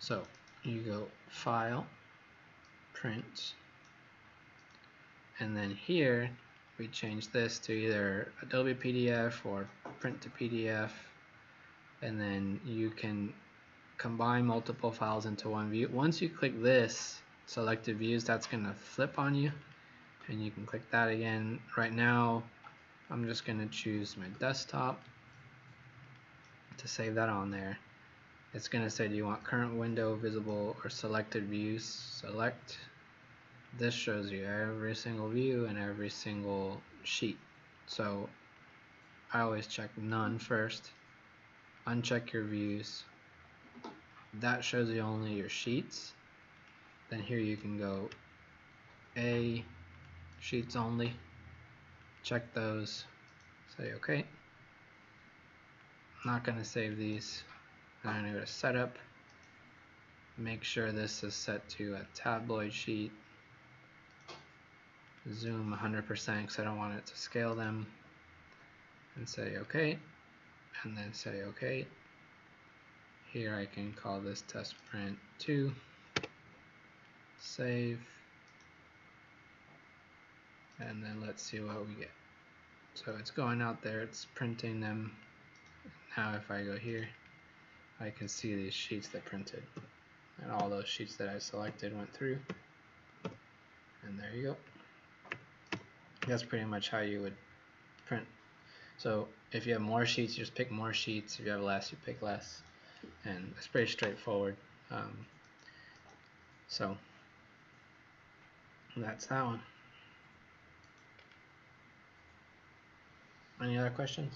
So you go File, Print, and then here we change this to either Adobe PDF or Print to PDF, and then you can combine multiple files into one view. Once you click this selected views, that's going to flip on you, and you can click that again. Right now I'm just going to choose my desktop to save that on there. It's going to say, do you want current window, visible, or selected views? Select. This shows you every single view and every single sheet. So I always check none first. Uncheck your views. That shows you only your sheets. Then here you can go A, sheets only. Check those. Say OK. I'm not going to save these. I'm going to go to Setup. Make sure this is set to a tabloid sheet. Zoom 100% because I don't want it to scale them. And say OK. And then say OK. Here I can call this test print 2. Save. And then let's see what we get. So it's going out there, it's printing them. Now if I go here, I can see these sheets that printed. And all those sheets that I selected went through. And there you go. That's pretty much how you would print. So if you have more sheets, you just pick more sheets. If you have less, you pick less. And it's pretty straightforward. So that's that one. Any other questions?